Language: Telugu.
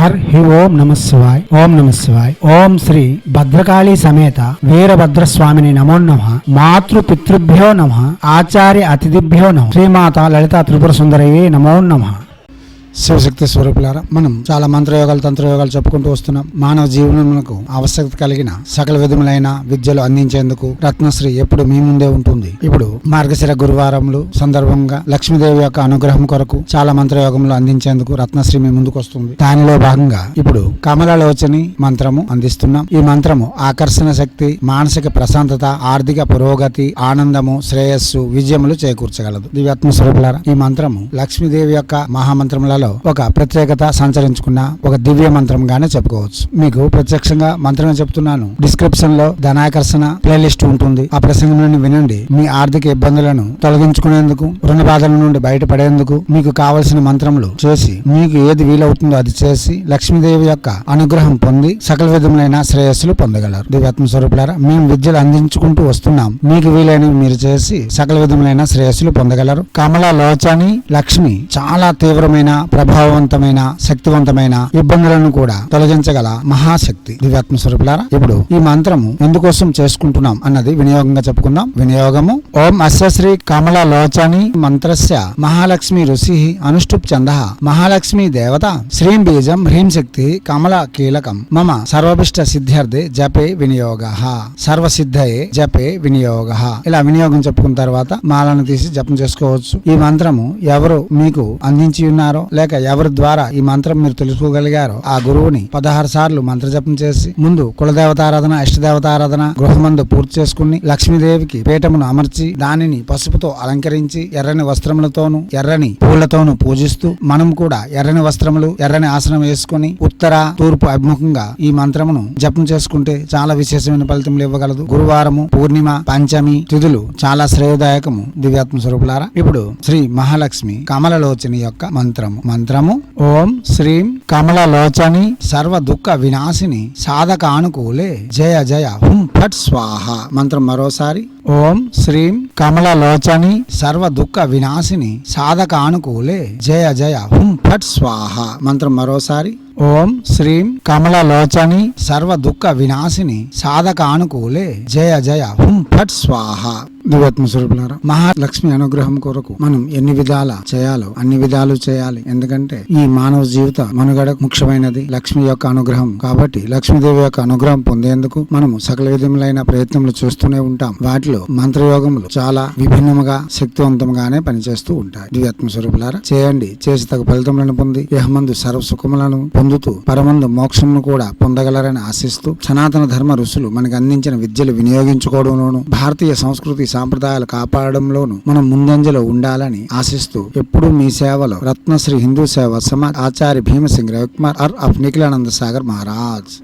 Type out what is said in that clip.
హి ఓం నమ శివాయ్. ఓం నమ శివాయ్. ఓం శ్రీ భద్రకాళీ సమేత వీరభద్రస్వామిని నమో నమః. మాతృ పితృభ్యో నమః. ఆచార్య అతిథిభ్యో నమః. శ్రీమాత లలితా త్రిపుర సుందరయే నమో నమః. శివశక్తి స్వరూపులారా, మనం చాలా మంత్రయోగాలు తంత్రయోగాలు చెప్పుకుంటూ వస్తున్నాం. మానవ జీవనమునకు ఆవశ్యకత కలిగిన సకల విధములైన విద్యలు అందించేందుకు రత్నశ్రీ ఎప్పుడు మీ ముందే ఉంటుంది. ఇప్పుడు మార్గశిర గురువారములు సందర్భంగా లక్ష్మీదేవి యొక్క అనుగ్రహం కొరకు చాలా మంత్రయోగములు అందించేందుకు రత్నశ్రీ మీ ముందుకు వస్తుంది. దానిలో భాగంగా ఇప్పుడు కమలలోచని మంత్రము అందిస్తున్నాం. ఈ మంత్రము ఆకర్షణ శక్తి, మానసిక ప్రశాంతత, ఆర్థిక పురోగతి, ఆనందము, శ్రేయస్సు, విజయములు చేకూర్చగలదు. దివ్యాత్మ స్వరూపులారా, ఈ మంత్రము లక్ష్మీదేవి యొక్క మహామంత్రములలో ఒక ప్రత్యేకత సంచరించుకున్న ఒక దివ్య మంత్రంగానే చెప్పుకోవచ్చు. మీకు ప్రత్యక్షంగా మంత్రమే చెప్తున్నాను. డిస్క్రిప్షన్ లో ధనాకర్షణ ప్లేలిస్ట్ ఉంటుంది. ఆ ప్రసంగంలోని వినండి. మీ ఆర్థిక ఇబ్బందులను తొలగించుకునేందుకు, రుణ బాధల నుండి బయటపడేందుకు మీకు కావలసిన మంత్రములు చేసి, మీకు ఏది వీలవుతుందో అది చేసి లక్ష్మీదేవి యొక్క అనుగ్రహం పొంది సకల విధములైన శ్రేయస్సులు పొందగలరు. దివ్యాత్మ స్వరూపులారా, మేము విద్యలు అందించుకుంటూ వస్తున్నాం. మీకు వీలైనవి మీరు చేసి సకల విధములైన శ్రేయస్సులు పొందగలరు. కమల లోచని లక్ష్మి చాలా తీవ్రమైన, ప్రభావవంతమైన, శక్తివంతమైన ఇబ్బందులను కూడా తొలగించగల మహాశక్తి. దివ్యాత్మ స్వరూపులారా, ఇప్పుడు ఈ మంత్రము ఎందుకోసం చేసుకుంటున్నాం అన్నది వినియోగంగా చెప్పుకుందాం. వినియోగము: ఓం అస్య శ్రీ కమల లోచని మంత్రస్య మహాలక్ష్మి ఋషి అనుష్ఠుప్ ఛందః మహాలక్ష్మి దేవత శ్రీం బీజం హ్రీం శక్తి కమల కీలకం మమ సర్వభిష్ట సిద్ధ్యర్థే జపే వినియోగః సర్వసిద్ధయే జపే వినియోగః. ఇలా వినియోగం చెప్పుకున్న తర్వాత మాలను తీసి జపం చేసుకోవచ్చు. ఈ మంత్రము ఎవరు మీకు అందించి ఉన్నారో లేక ఎవరి ద్వారా ఈ మంత్రం మీరు తెలుసుకోగలిగారో ఆ గురువుని 16 సార్లు మంత్ర జపం చేసి ముందు కులదేవతారాధన, ఇష్టదేవతారాధన గృహమందు పూర్తి చేసుకుని లక్ష్మీదేవికి పీఠమును అమర్చి దానిని పసుపుతో అలంకరించి ఎర్రని వస్త్రములతోను ఎర్రని పూలతోను పూజిస్తూ మనం కూడా ఎర్రని వస్త్రములు, ఎర్రని ఆసనం వేసుకుని ఉత్తర తూర్పు అభిముఖంగా ఈ మంత్రమును జపం చేసుకుంటే చాలా విశేషమైన ఫలితములు ఇవ్వగలదు. గురువారము, పూర్ణిమ, పంచమి తిథులు చాలా శ్రేయదాయకము. దివ్యాత్మ స్వరూపులారా, ఇప్పుడు శ్రీ మహాలక్ష్మి కమలలోచని యొక్క మంత్రము ఓం శ్రీం కమలలోచని సర్వ దుఃఖ వినాశిని సాధకానుకూలే జయ జయ హుం ఫట్ స్వాహ. మంత్రం మరోసారి: ఓం శ్రీం కమలలోచని సర్వ దుఃఖ వినాశిని సాధకానుకూలే జయ జయ హుం ఫట్ స్వాహ. మంత్రం మరోసారి: ఓం శ్రీం కమలలోచని సర్వ దుఃఖ వినాశిని సాధకానుకూలే జయ జయ హుం ఫట్ స్వాహ. దివ్యాత్మ స్వరూపులారా, మహాలక్ష్మి అనుగ్రహం కొరకు మనం ఎన్ని విధాల చేయాలో అన్ని విధాలు చేయాలి. ఎందుకంటే ఈ మానవ జీవిత మనుగడ ముఖ్యమైనది లక్ష్మి యొక్క అనుగ్రహం. కాబట్టి లక్ష్మీదేవి యొక్క అనుగ్రహం పొందేందుకు మనము సకల విధములైన ప్రయత్నములు చూస్తూనే ఉంటాం. వాటిలో మంత్రయోగములు చాలా విభిన్నముగా, శక్తివంతంగానే పనిచేస్తూ ఉంటాయి. దివ్యాత్మ స్వరూపులారా, చేయండి. చేసి తగు ఫలితములను పొంది యహమందు సర్వ సుఖములను పొందుతూ పరమందు మోక్షమును కూడా పొందగలరని ఆశిస్తూ సనాతన ధర్మ ఋషులు మనకు అందించిన విద్యలు వినియోగించుకోవడంలోను, భారతీయ సంస్కృతి సాంప్రదాయాలు కాపాడడంలోను మనం ముందంజలో ఉండాలని ఆశిస్తూ ఎప్పుడూ మీ సేవలో రత్నశ్రీ హిందూ సేవ సమాజ్ ఆచార్య భీమసింగ్ రవికుమార్ ఆఫ్ నిఖిలానంద సాగర్ మహారాజ్.